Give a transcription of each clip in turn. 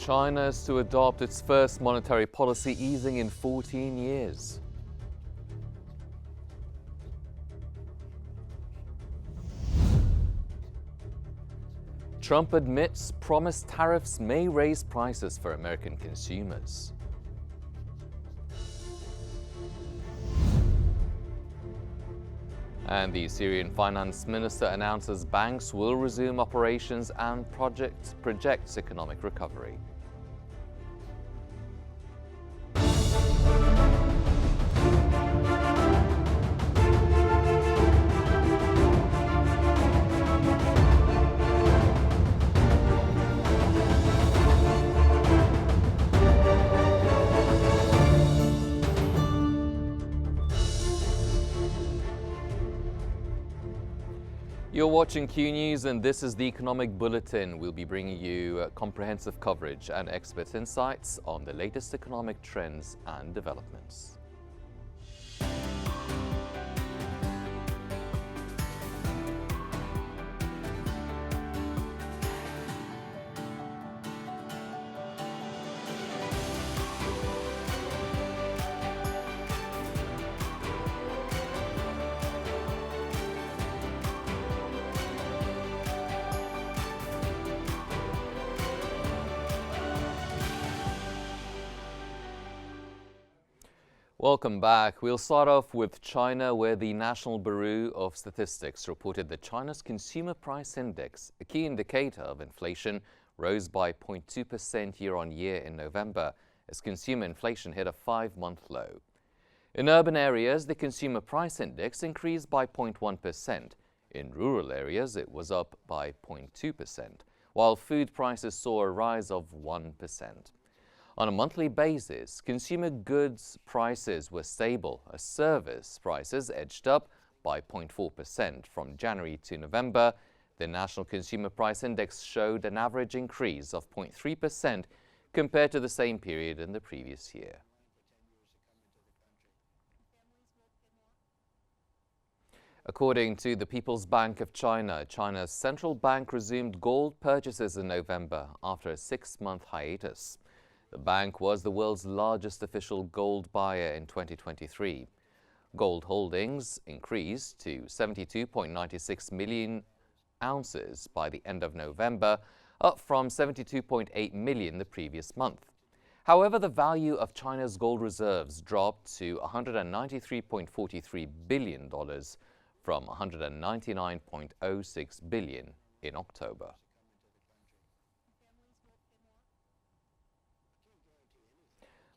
China is to adopt its first monetary policy easing in 14 years. Trump admits promised tariffs may raise prices for American consumers. And the Syrian finance minister announces banks will resume operations and projects economic recovery. You're watching Q News, and this is the Economic Bulletin. We'll be bringing you comprehensive coverage and expert insights on the latest economic trends and developments. Welcome back. We'll start off with China, where the National Bureau of Statistics reported that China's Consumer Price Index, a key indicator of inflation, rose by 0.2% year-on-year in November as consumer inflation hit a 5-month low. In urban areas, the Consumer Price Index increased by 0.1%. In rural areas, it was up by 0.2%, while food prices saw a rise of 1%. On a monthly basis, consumer goods prices were stable as service prices edged up by 0.4% from January to November. The National Consumer Price Index showed an average increase of 0.3% compared to the same period in the previous year. According to the People's Bank of China, China's central bank resumed gold purchases in November after a 6-month hiatus. The bank was the world's largest official gold buyer in 2023. Gold holdings increased to 72.96 million ounces by the end of November, up from 72.8 million the previous month. However, the value of China's gold reserves dropped to $193.43 billion from $199.06 billion in October.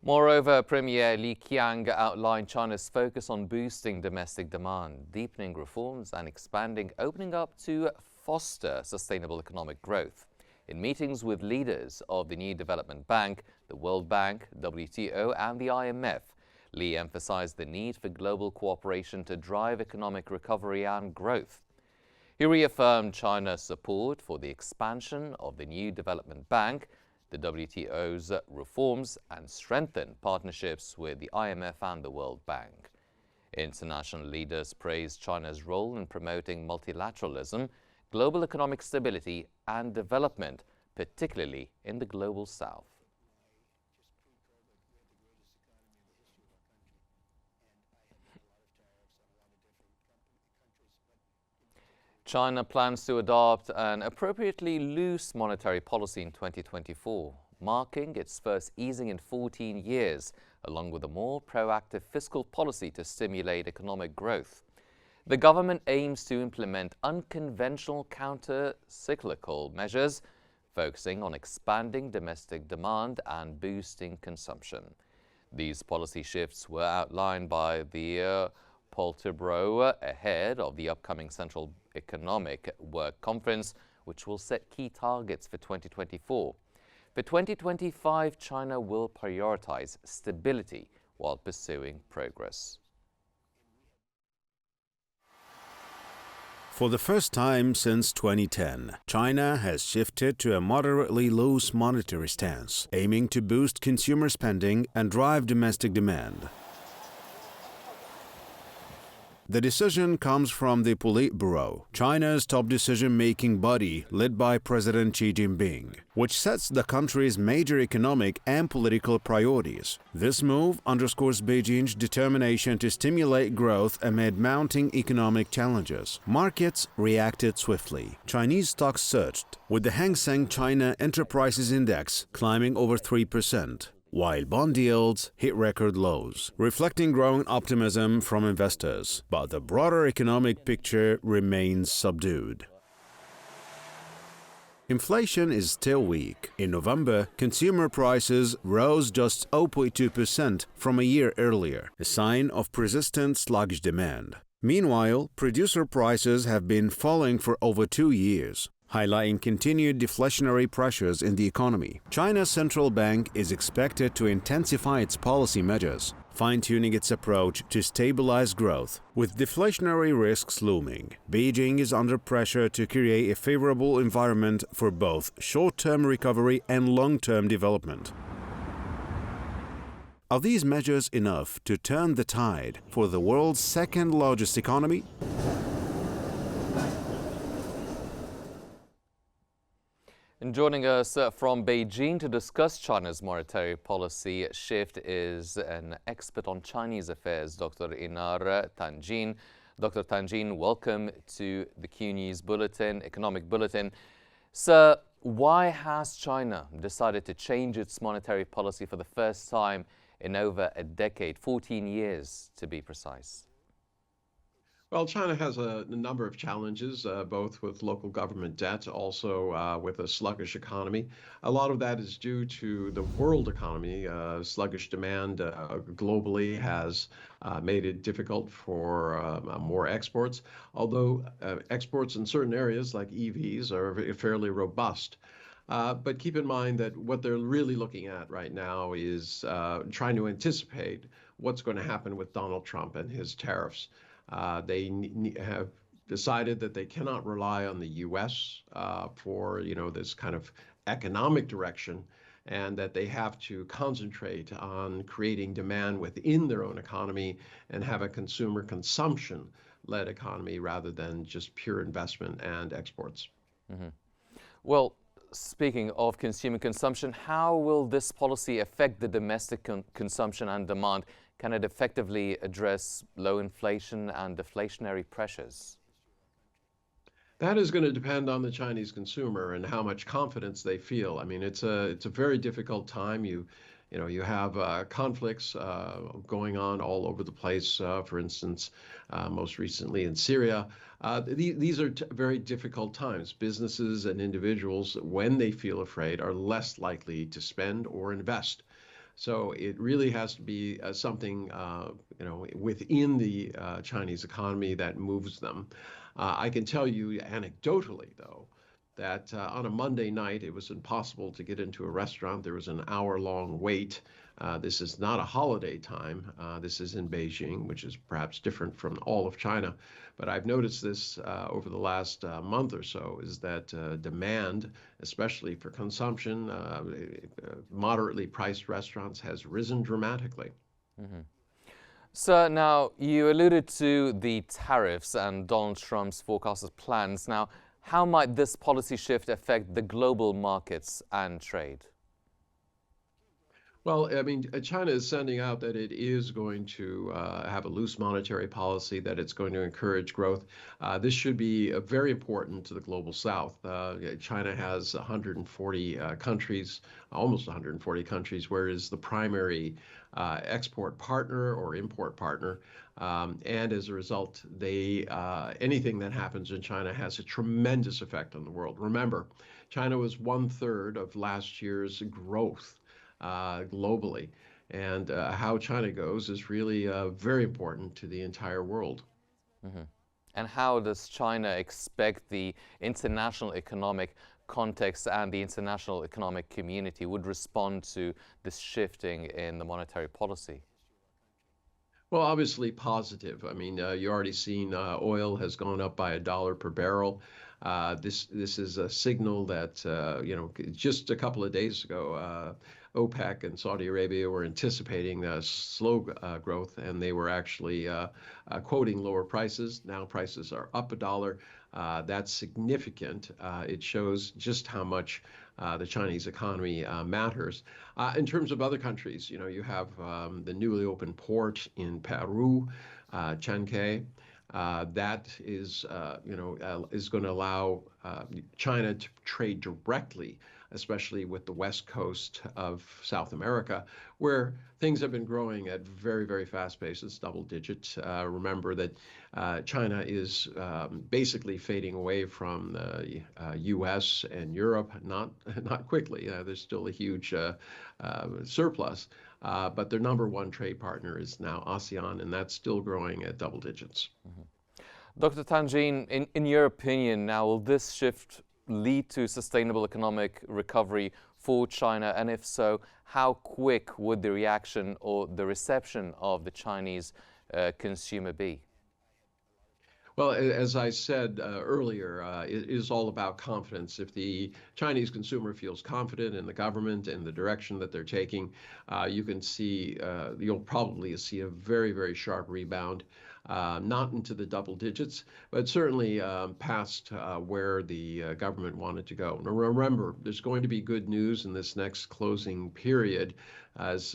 Moreover, Premier Li Qiang outlined China's focus on boosting domestic demand, deepening reforms and expanding opening up to foster sustainable economic growth. In meetings with leaders of the New Development Bank, the World Bank, WTO and the IMF, Li emphasized the need for global cooperation to drive economic recovery and growth. He reaffirmed China's support for the expansion of the New Development Bank, the WTO's reforms, and strengthen partnerships with the IMF and the World Bank. International leaders praised China's role in promoting multilateralism, global economic stability and development, particularly in the Global South. China plans to adopt an appropriately loose monetary policy in 2024, marking its first easing in 14 years, along with a more proactive fiscal policy to stimulate economic growth. The government aims to implement unconventional counter-cyclical measures, focusing on expanding domestic demand and boosting consumption. These policy shifts were outlined by the Politburo ahead of the upcoming Central Economic Work Conference, which will set key targets for 2024. For 2025, China will prioritize stability while pursuing progress. For the first time since 2010, China has shifted to a moderately loose monetary stance, aiming to boost consumer spending and drive domestic demand. The decision comes from the Politburo, China's top decision-making body led by President Xi Jinping, which sets the country's major economic and political priorities. This move underscores Beijing's determination to stimulate growth amid mounting economic challenges. Markets reacted swiftly. Chinese stocks surged, with the Hang Seng China Enterprises Index climbing over 3%. While bond yields hit record lows, reflecting growing optimism from investors. But the broader economic picture remains subdued. Inflation is still weak. In November, consumer prices rose just 0.2% from a year earlier, a sign of persistent sluggish demand. Meanwhile, producer prices have been falling for over 2 years, highlighting continued deflationary pressures in the economy. China's central bank is expected to intensify its policy measures, fine-tuning its approach to stabilize growth. With deflationary risks looming, Beijing is under pressure to create a favorable environment for both short-term recovery and long-term development. Are these measures enough to turn the tide for the world's second-largest economy? And joining us from Beijing to discuss China's monetary policy shift is an expert on Chinese affairs, Dr. Inar Tanjin. Dr. Tanjin, welcome to the Qnews Bulletin, Economic Bulletin. Sir, why has China decided to change its monetary policy for the first time in over a decade, 14 years to be precise? Well, China has a number of challenges, both with local government debt, also with a sluggish economy. A lot of that is due to the world economy. Sluggish demand globally has made it difficult for more exports, although exports in certain areas like EVs are fairly robust. But keep in mind that what they're really looking at right now is trying to anticipate what's going to happen with Donald Trump and his tariffs. They have decided that they cannot rely on the U.S. For this kind of economic direction, and that they have to concentrate on creating demand within their own economy and have a consumer consumption-led economy rather than just pure investment and exports. Mm-hmm. Well, speaking of consumer consumption, how will this policy affect the domestic consumption and demand? Can it effectively address low inflation and deflationary pressures? That is going to depend on the Chinese consumer and how much confidence they feel. I mean, it's a very difficult time. You have conflicts going on all over the place. For instance, most recently in Syria. These are very difficult times. Businesses and individuals, when they feel afraid, are less likely to spend or invest. So it really has to be something within the Chinese economy that moves them. I can tell you anecdotally, though, that on a Monday night, it was impossible to get into a restaurant. There was an hour-long wait. This is not a holiday time. This is in Beijing, which is perhaps different from all of China. But I've noticed this over the last month or so, is that demand, especially for consumption, moderately priced restaurants, has risen dramatically. Mm-hmm. So now, you alluded to the tariffs and Donald Trump's forecasted plans. Now, how might this policy shift affect the global markets and trade? Well, I mean, China is sending out that it is going to have a loose monetary policy, that it's going to encourage growth. This should be very important to the global south. China has 140 countries, almost 140 countries, where it is the primary export partner or import partner. And as a result, anything that happens in China has a tremendous effect on the world. Remember, China was 1/3 of last year's growth globally. And how China goes is really very important to the entire world. Mm-hmm. And how does China expect the international economic context and the international economic community would respond to this shifting in the monetary policy? Well, obviously positive. I mean, you already seen oil has gone up by $1 per barrel. This is a signal that, just a couple of days ago, OPEC and Saudi Arabia were anticipating slow growth, and they were actually quoting lower prices. Now prices are up $1. That's significant. It shows just how much the Chinese economy matters. In terms of other countries, you have the newly opened port in Peru, Chanque. That is going to allow China to trade directly, especially with the west coast of South America, where things have been growing at very, very fast paces, double digits. Remember that China is basically fading away from the U.S. and Europe, not quickly. There's still a huge surplus, but their number one trade partner is now ASEAN, and that's still growing at double digits. Dr. Tangine, in your opinion now, will this shift lead to sustainable economic recovery for China? And if so, how quick would the reaction or the reception of the Chinese consumer be? Well, as I said earlier, it is all about confidence. If the Chinese consumer feels confident in the government and the direction that they're taking, you can see, you'll probably see a very, very sharp rebound. Not into the double digits, but certainly past where the government wanted to go. Now, remember, there's going to be good news in this next closing period as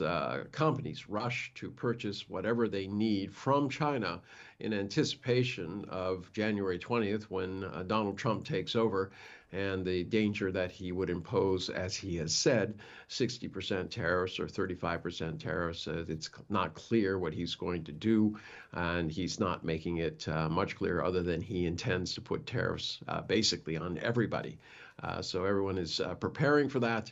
companies rush to purchase whatever they need from China in anticipation of January 20th when Donald Trump takes over, and the danger that he would impose, as he has said, 60% tariffs or 35% tariffs. It's not clear what he's going to do, and he's not making it much clearer other than he intends to put tariffs basically on everybody. So everyone is preparing for that.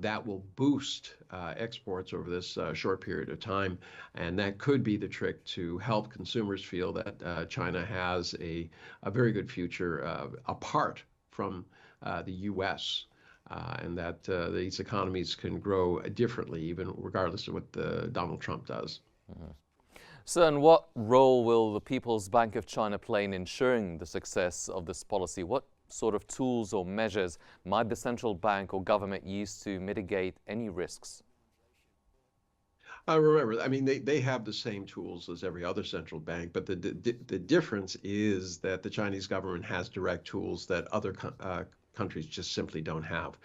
That will boost exports over this short period of time, and that could be the trick to help consumers feel that China has a very good future apart from the U.S., and that these economies can grow differently, even regardless of what Donald Trump does. Mm-hmm. So, and what role will the People's Bank of China play in ensuring the success of this policy? What sort of tools or measures might the central bank or government use to mitigate any risks? Remember, I mean, they have the same tools as every other central bank, but the difference is that the Chinese government has direct tools that other countries just simply don't have.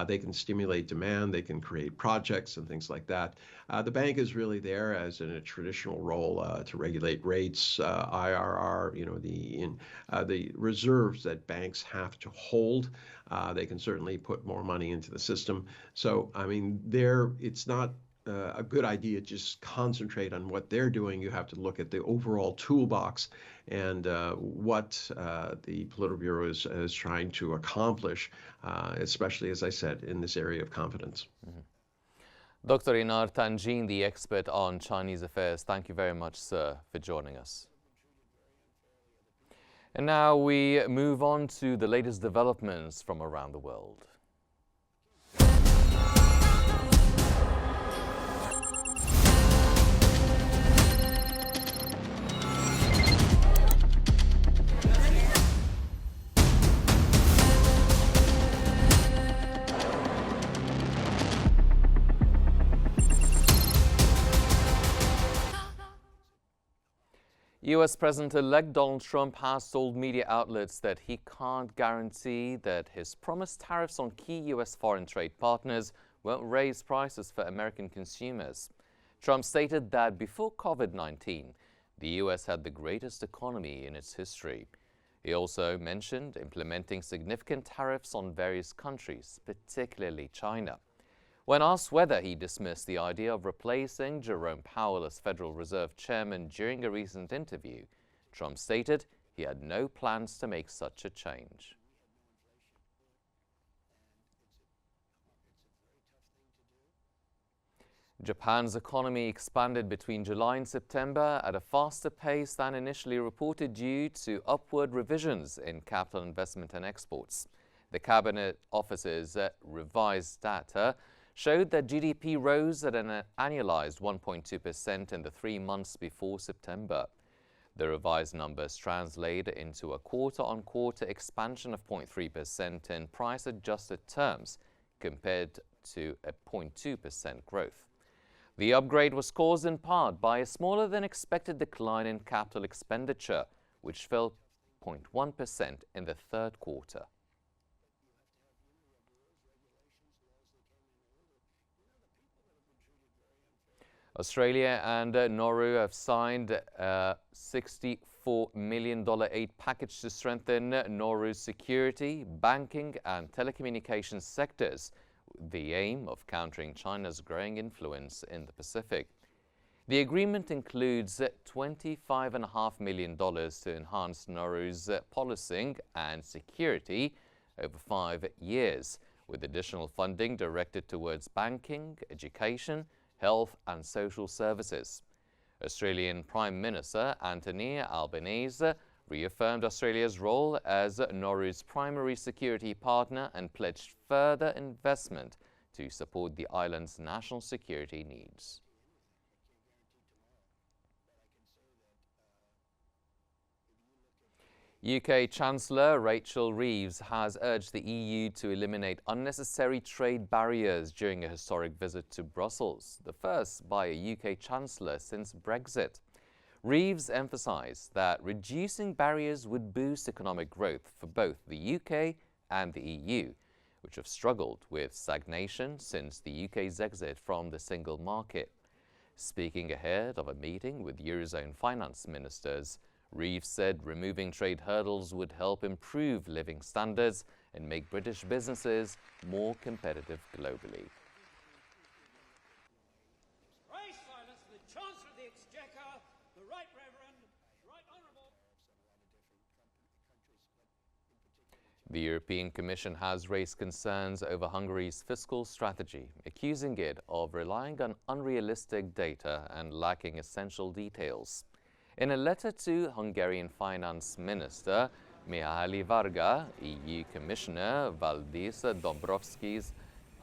They can stimulate demand, they can create projects and things like that. The bank is really there as in a traditional role to regulate rates, IRR, the reserves that banks have to hold. They can certainly put more money into the system. So, I mean, it's not a good idea to just concentrate on what they're doing. You have to look at the overall toolbox and what the Politburo is trying to accomplish, especially, as I said, in this area of confidence. Mm-hmm. Dr. Inar Tangine, the expert on Chinese affairs, thank you very much, sir, for joining us. And now we move on to the latest developments from around the world. U.S. President-elect Donald Trump has told media outlets that he can't guarantee that his promised tariffs on key U.S. foreign trade partners won't raise prices for American consumers. Trump stated that before COVID-19, the U.S. had the greatest economy in its history. He also mentioned implementing significant tariffs on various countries, particularly China. When asked whether he dismissed the idea of replacing Jerome Powell as Federal Reserve Chairman during a recent interview, Trump stated he had no plans to make such a change. Japan's economy expanded between July and September at a faster pace than initially reported due to upward revisions in capital investment and exports. The Cabinet Office's revised data showed that GDP rose at an annualized 1.2% in the 3 months before September. The revised numbers translate into a quarter-on-quarter expansion of 0.3% in price-adjusted terms compared to a 0.2% growth. The upgrade was caused in part by a smaller than expected decline in capital expenditure, which fell 0.1% in the third quarter. Australia and Nauru have signed a $64 million aid package to strengthen Nauru's security, banking and telecommunications sectors, with the aim of countering China's growing influence in the Pacific. The agreement includes $25.5 million to enhance Nauru's policing and security over 5 years, with additional funding directed towards banking, education, health and social services. Australian Prime Minister Anthony Albanese reaffirmed Australia's role as Nauru's primary security partner and pledged further investment to support the island's national security needs. UK Chancellor Rachel Reeves has urged the EU to eliminate unnecessary trade barriers during a historic visit to Brussels, the first by a UK Chancellor since Brexit. Reeves emphasised that reducing barriers would boost economic growth for both the UK and the EU, which have struggled with stagnation since the UK's exit from the single market. Speaking ahead of a meeting with Eurozone finance ministers, Reeves said removing trade hurdles would help improve living standards and make British businesses more competitive globally. Pray silence for the Chancellor of the Exchequer, the Right Reverend, Right Honourable. The European Commission has raised concerns over Hungary's fiscal strategy, accusing it of relying on unrealistic data and lacking essential details. In a letter to Hungarian Finance Minister Mihály Varga, EU Commissioner Valdis Dombrovskis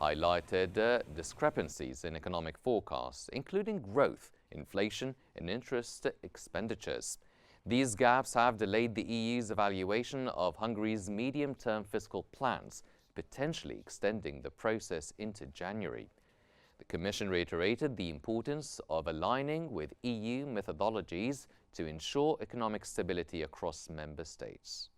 highlighted discrepancies in economic forecasts, including growth, inflation and interest expenditures. These gaps have delayed the EU's evaluation of Hungary's medium-term fiscal plans, potentially extending the process into January. The Commission reiterated the importance of aligning with EU methodologies to ensure economic stability across member states.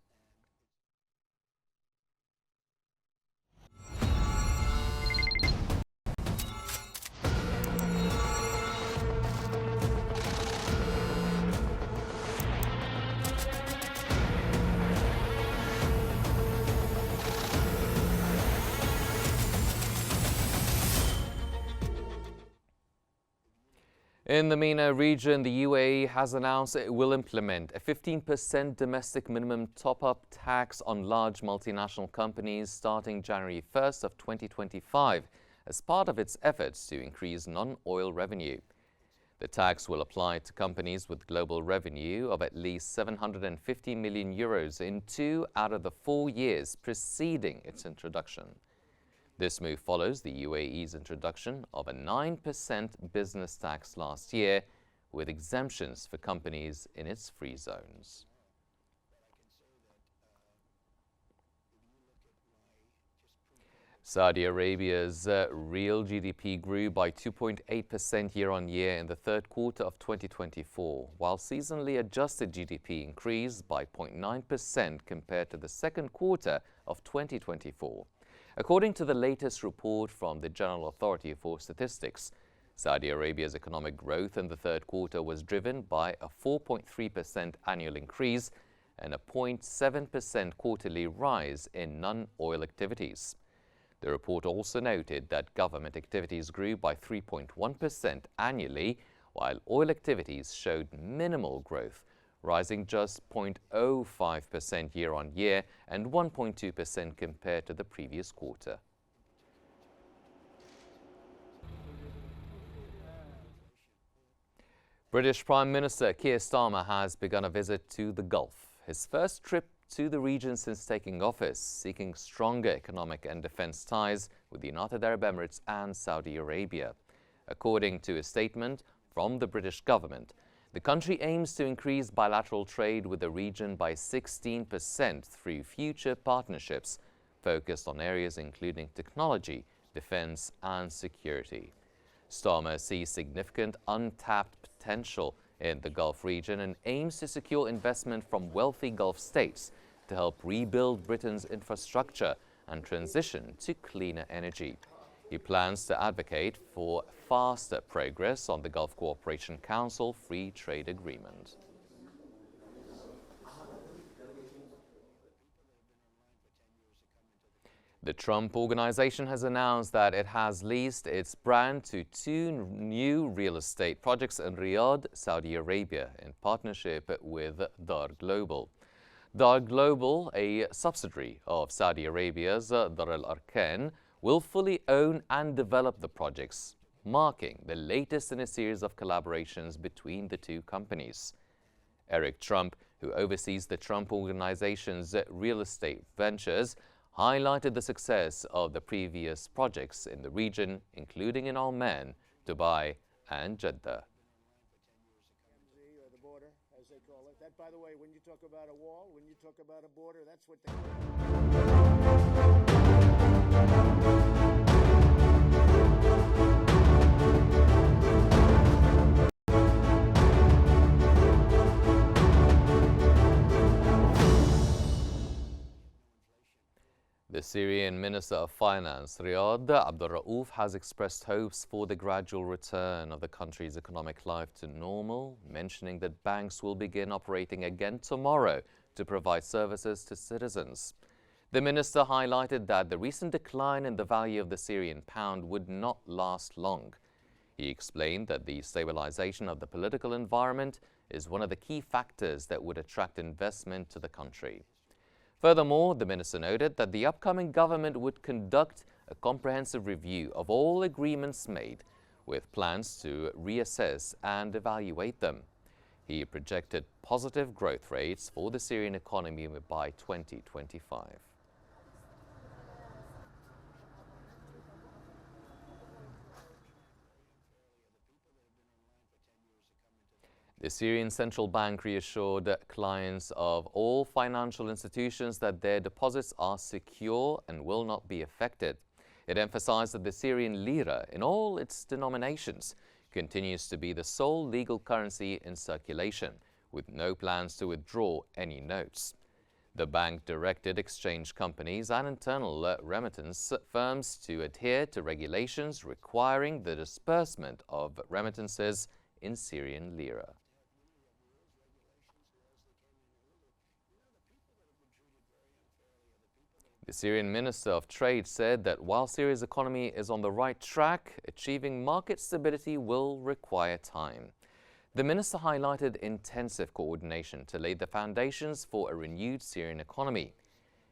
In the MENA region, the UAE has announced it will implement a 15% domestic minimum top-up tax on large multinational companies starting January 1st of 2025 as part of its efforts to increase non-oil revenue. The tax will apply to companies with global revenue of at least 750 million euros in 2 out of the 4 years preceding its introduction. This move follows the UAE's introduction of a 9% business tax last year, with exemptions for companies in its free zones. Saudi Arabia's real GDP grew by 2.8% year-on-year in the third quarter of 2024, while seasonally adjusted GDP increased by 0.9% compared to the second quarter of 2024. According to the latest report from the General Authority for Statistics, Saudi Arabia's economic growth in the third quarter was driven by a 4.3% annual increase and a 0.7% quarterly rise in non-oil activities. The report also noted that government activities grew by 3.1% annually, while oil activities showed minimal growth, rising just 0.05% year-on-year and 1.2% compared to the previous quarter. British Prime Minister Keir Starmer has begun a visit to the Gulf, his first trip to the region since taking office, seeking stronger economic and defense ties with the United Arab Emirates and Saudi Arabia. According to a statement from the British government, the country aims to increase bilateral trade with the region by 16% through future partnerships focused on areas including technology, defense and security. Starmer sees significant untapped potential in the Gulf region and aims to secure investment from wealthy Gulf states to help rebuild Britain's infrastructure and transition to cleaner energy. He plans to advocate for faster progress on the Gulf Cooperation Council Free Trade Agreement. The Trump Organization has announced that it has leased its brand to two new real estate projects in Riyadh, Saudi Arabia, in partnership with Dar Global. Dar Global, a subsidiary of Saudi Arabia's Dar Al Arkan, will fully own and develop the projects, marking the latest in a series of collaborations between the two companies. Eric Trump, who oversees the Trump Organization's real estate ventures, highlighted the success of the previous projects in the region, including in Oman, Dubai, and Jeddah. Or the border, as they call it. That, by the way, when you talk about a wall, when you talk about a border, that's what they... The Syrian Minister of Finance, Riyadh Abdul Rauf, has expressed hopes for the gradual return of the country's economic life to normal, mentioning that banks will begin operating again tomorrow to provide services to citizens. The minister highlighted that the recent decline in the value of the Syrian pound would not last long. He explained that the stabilization of the political environment is one of the key factors that would attract investment to the country. Furthermore, the minister noted that the upcoming government would conduct a comprehensive review of all agreements made, with plans to reassess and evaluate them. He projected positive growth rates for the Syrian economy by 2025. The Syrian Central Bank reassured clients of all financial institutions that their deposits are secure and will not be affected. It emphasized that the Syrian lira, in all its denominations, continues to be the sole legal currency in circulation, with no plans to withdraw any notes. The bank directed exchange companies and internal remittance firms to adhere to regulations requiring the disbursement of remittances in Syrian lira. The Syrian Minister of Trade said that while Syria's economy is on the right track, achieving market stability will require time. The minister highlighted intensive coordination to lay the foundations for a renewed Syrian economy.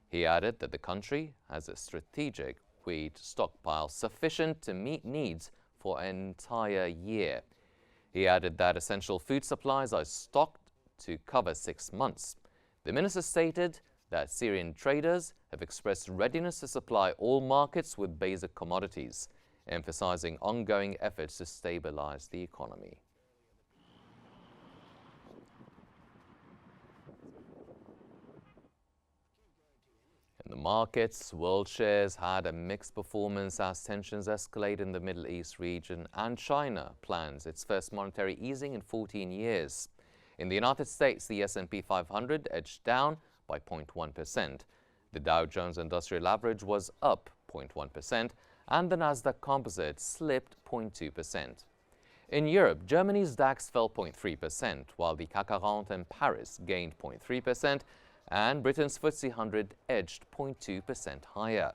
He added that the country has a strategic wheat stockpile sufficient to meet needs for an entire year. He added that essential food supplies are stocked to cover 6 months. The minister stated that Syrian traders have expressed readiness to supply all markets with basic commodities, emphasizing ongoing efforts to stabilize the economy. In the markets, world shares had a mixed performance as tensions escalate in the Middle East region, and China plans its first monetary easing in 14 years. In the United States, the S&P 500 edged down by 0.1%. The Dow Jones Industrial Average was up 0.1%, and the Nasdaq Composite slipped 0.2%. In Europe, Germany's DAX fell 0.3%, while the CAC 40 in Paris gained 0.3%, and Britain's FTSE 100 edged 0.2% higher.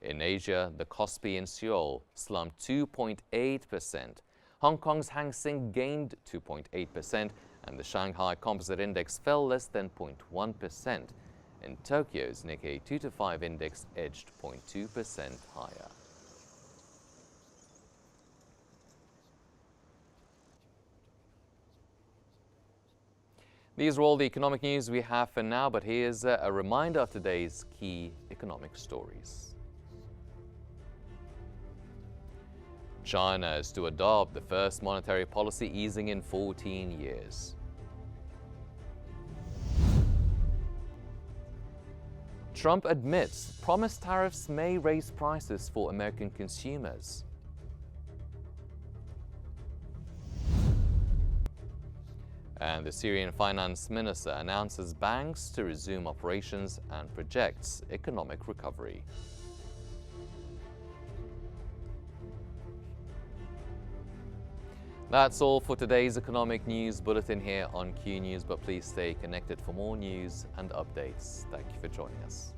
In Asia, the Kospi in Seoul slumped 2.8%. Hong Kong's Hang Seng gained 2.8%, and the Shanghai Composite Index fell less than 0.1%. In Tokyo's Nikkei 225 Index edged 0.2% higher. These are all the economic news we have for now, but here's a reminder of today's key economic stories. China is to adopt the first monetary policy easing in 14 years. Trump admits promised tariffs may raise prices for American consumers. And the Syrian finance minister announces banks to resume operations and projects economic recovery. That's all for today's economic news bulletin here on Q News, but please stay connected for more news and updates. Thank you for joining us.